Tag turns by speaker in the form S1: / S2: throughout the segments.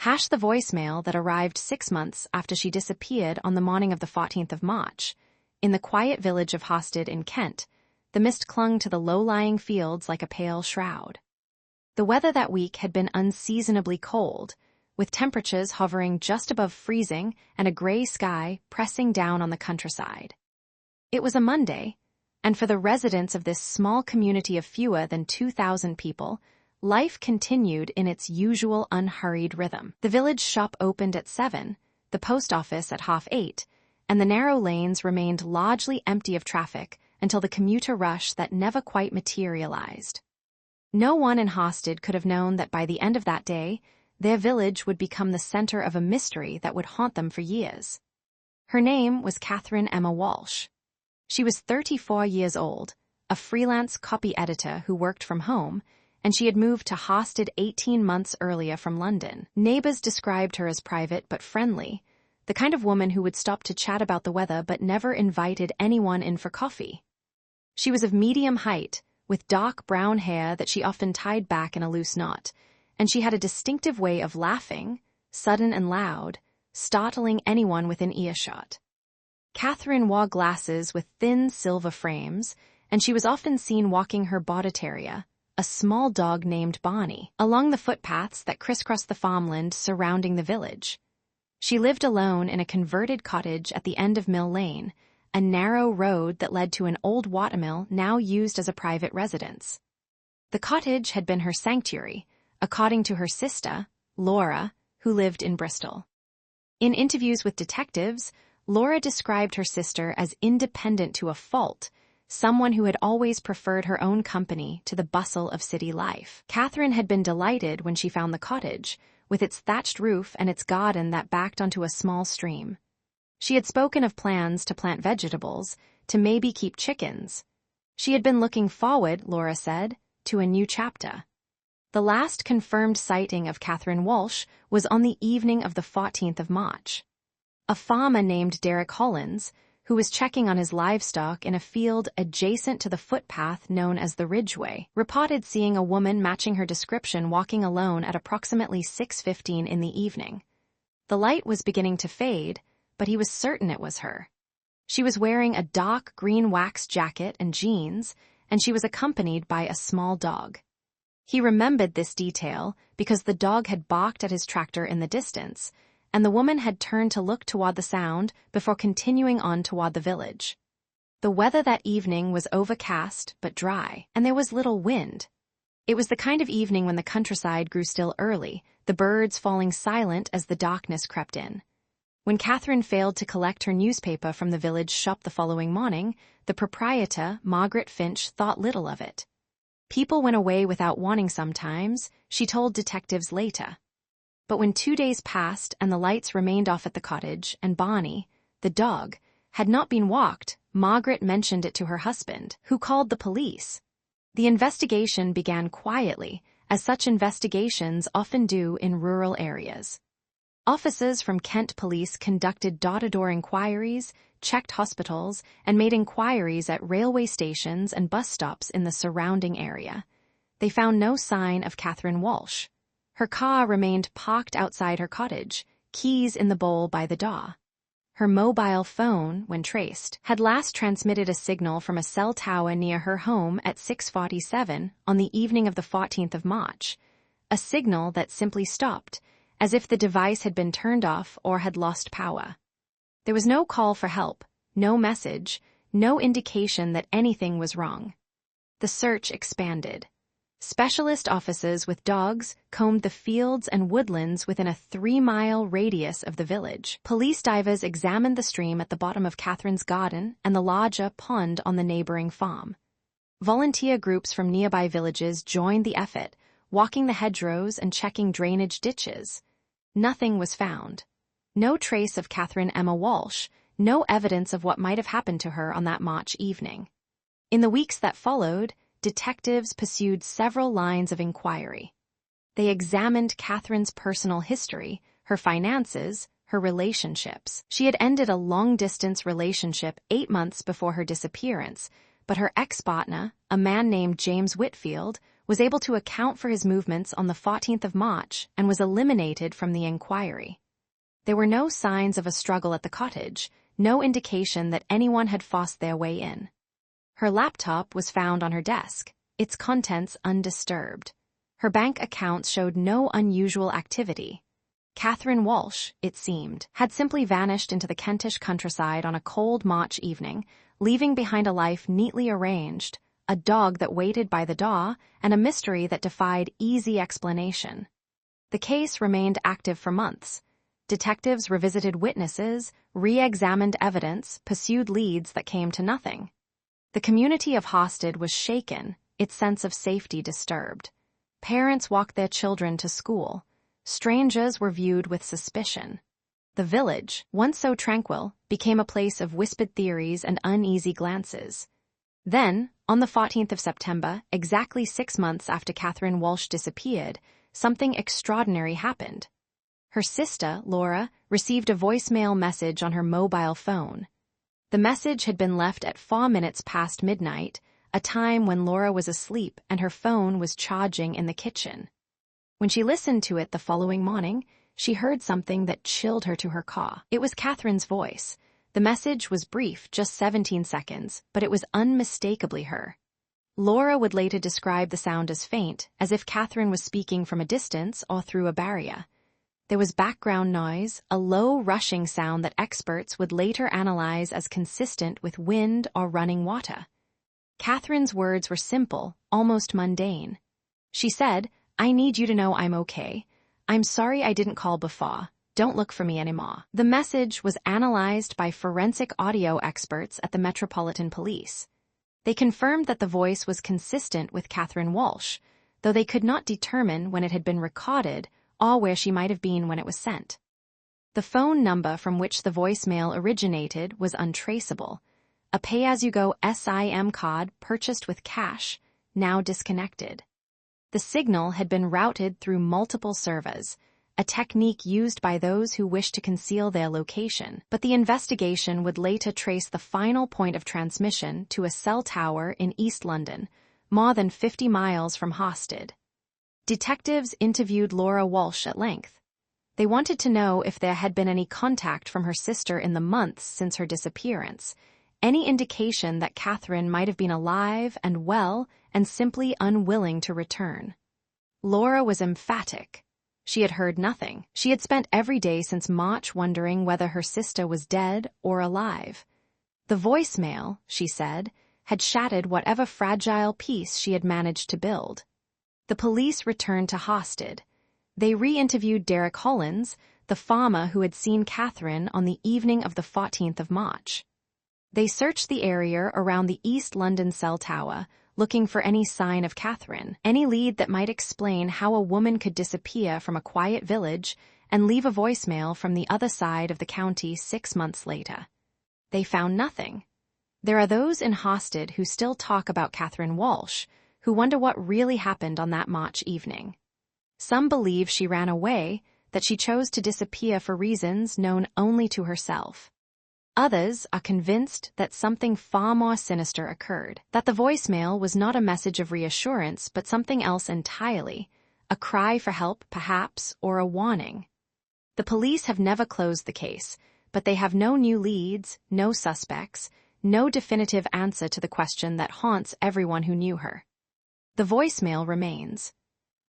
S1: Hash the voicemail that arrived 6 months after she disappeared on the morning of the 14th of March. In the quiet village of Harper in Kent, the mist clung to the low-lying fields like a pale shroud. The weather that week had been unseasonably cold, with temperatures hovering just above freezing and a gray sky pressing down on the countryside. It was a Monday, and for the residents of this small community of fewer than 2,000 people, life continued in its usual unhurried rhythm. The village shop opened at 7, the post office at 8:30, and the narrow lanes remained largely empty of traffic until the commuter rush that never quite materialized. No one in Harper could have known that by the end of that day, their village would become the center of a mystery that would haunt them for years. Her name was Catherine Emma Walsh. She was 34 years old, a freelance copy editor who worked from home, and she had moved to Harper 18 months earlier from London. Neighbors described her as private but friendly, the kind of woman who would stop to chat about the weather but never invited anyone in for coffee. She was of medium height, with dark brown hair that she often tied back in a loose knot, and she had a distinctive way of laughing, sudden and loud, startling anyone within earshot. Catherine wore glasses with thin silver frames, and she was often seen walking her border terrier, a small dog named Barney, along the footpaths that crisscrossed the farmland surrounding the village. She lived alone in a converted cottage at the end of Mill Lane, a narrow road that led to an old watermill now used as a private residence. The cottage had been her sanctuary, according to her sister, Laura, who lived in Bristol. In interviews with detectives, Laura described her sister as independent to a fault, someone who had always preferred her own company to the bustle of city life. Catherine had been delighted when she found the cottage, with its thatched roof and its garden that backed onto a small stream. She had spoken of plans to plant vegetables, to maybe keep chickens. She had been looking forward, Laura said, to a new chapter. The last confirmed sighting of Catherine Walsh was on the evening of the 14th of March. A farmer named Derek Hollins, who was checking on his livestock in a field adjacent to the footpath known as the Ridgeway, reported seeing a woman matching her description walking alone at approximately 6:15 in the evening. The light was beginning to fade, but he was certain it was her. She was wearing a dark green wax jacket and jeans, and she was accompanied by a small dog. He remembered this detail because the dog had barked at his tractor in the distance, and the woman had turned to look toward the sound before continuing on toward the village. The weather that evening was overcast but dry, and there was little wind. It was the kind of evening when the countryside grew still early, the birds falling silent as the darkness crept in. When Catherine failed to collect her newspaper from the village shop the following morning, the proprietor, Margaret Finch, thought little of it. People went away without warning sometimes, she told detectives later. But when 2 days passed and the lights remained off at the cottage, and Barney, the dog, had not been walked, Margaret mentioned it to her husband, who called the police. The investigation began quietly, as such investigations often do in rural areas. Officers from Kent Police conducted door-to-door inquiries, checked hospitals, and made inquiries at railway stations and bus stops in the surrounding area. They found no sign of Catherine Walsh. Her car remained parked outside her cottage, keys in the bowl by the door. Her mobile phone, when traced, had last transmitted a signal from a cell tower near her home at 6:47 on the evening of the 14th of March, a signal that simply stopped, as if the device had been turned off or had lost power. There was no call for help, no message, no indication that anything was wrong. The search expanded. Specialist officers with dogs combed the fields and woodlands within a 3-mile radius of the village. Police divers examined the stream at the bottom of Catherine's garden and the larger pond on the neighboring farm. Volunteer groups from nearby villages joined the effort, walking the hedgerows and checking drainage ditches. Nothing was found. No trace of Catherine Emma Walsh, no evidence of what might have happened to her on that March evening. In the weeks that followed, detectives pursued several lines of inquiry. They examined Catherine's personal history, her finances, her relationships. She had ended a long-distance relationship 8 months before her disappearance, but her ex-partner, a man named James Whitfield, was able to account for his movements on the 14th of March and was eliminated from the inquiry. There were no signs of a struggle at the cottage, no indication that anyone had forced their way in. Her laptop was found on her desk, its contents undisturbed. Her bank accounts showed no unusual activity. Catherine Walsh, it seemed, had simply vanished into the Kentish countryside on a cold March evening, leaving behind a life neatly arranged, a dog that waited by the door, and a mystery that defied easy explanation. The case remained active for months. Detectives revisited witnesses, re-examined evidence, pursued leads that came to nothing. The community of Harstead was shaken, its sense of safety disturbed. Parents walked their children to school. Strangers were viewed with suspicion. The village, once so tranquil, became a place of whispered theories and uneasy glances. Then, on the 14th of September, exactly 6 months after Catherine Walsh disappeared, something extraordinary happened. Her sister, Laura, received a voicemail message on her mobile phone. The message had been left at 4 minutes past midnight, a time when Laura was asleep and her phone was charging in the kitchen. When she listened to it the following morning, she heard something that chilled her to her core. It was Catherine's voice. The message was brief, just 17 seconds, but it was unmistakably her. Laura would later describe the sound as faint, as if Catherine was speaking from a distance or through a barrier. There was background noise, a low rushing sound that experts would later analyze as consistent with wind or running water. Catherine's words were simple, almost mundane. She said, "I need you to know I'm okay. I'm sorry I didn't call before. Don't look for me anymore." The message was analyzed by forensic audio experts at the Metropolitan Police. They confirmed that the voice was consistent with Catherine Walsh, though they could not determine when it had been recorded or where she might have been when it was sent. The phone number from which the voicemail originated was untraceable. A pay-as-you-go SIM card purchased with cash, now disconnected. The signal had been routed through multiple servers, a technique used by those who wished to conceal their location, but the investigation would later trace the final point of transmission to a cell tower in East London, more than 50 miles from Harstead. Detectives interviewed Laura Walsh at length. They wanted to know if there had been any contact from her sister in the months since her disappearance, any indication that Catherine might have been alive and well and simply unwilling to return. Laura was emphatic. She had heard nothing. She had spent every day since March wondering whether her sister was dead or alive. The voicemail, she said, had shattered whatever fragile peace she had managed to build. The police returned to Harstead. They re-interviewed Derek Hollins, the farmer who had seen Catherine on the evening of the 14th of March. They searched the area around the East London cell tower, looking for any sign of Catherine, any lead that might explain how a woman could disappear from a quiet village and leave a voicemail from the other side of the county 6 months later. They found nothing. There are those in Harstead who still talk about Catherine Walsh, who wonder what really happened on that March evening. Some believe she ran away, that she chose to disappear for reasons known only to herself. Others are convinced that something far more sinister occurred, that the voicemail was not a message of reassurance but something else entirely, a cry for help perhaps, or a warning. The police have never closed the case, but they have no new leads, no suspects, no definitive answer to the question that haunts everyone who knew her. The voicemail remains.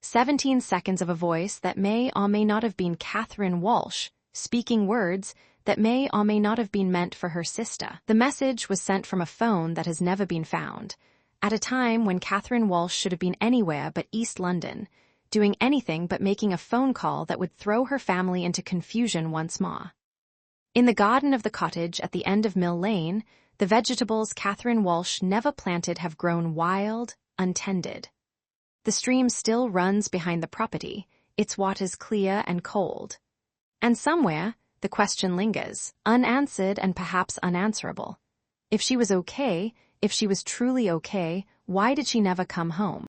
S1: 17 seconds of a voice that may or may not have been Catherine Walsh, speaking words that may or may not have been meant for her sister. The message was sent from a phone that has never been found, at a time when Catherine Walsh should have been anywhere but East London, doing anything but making a phone call that would throw her family into confusion once more. In the garden of the cottage at the end of Mill Lane, the vegetables Catherine Walsh never planted have grown wild, untended. The stream still runs behind the property, its waters clear and cold. And somewhere, the question lingers, unanswered and perhaps unanswerable. If she was okay, if she was truly okay, why did she never come home?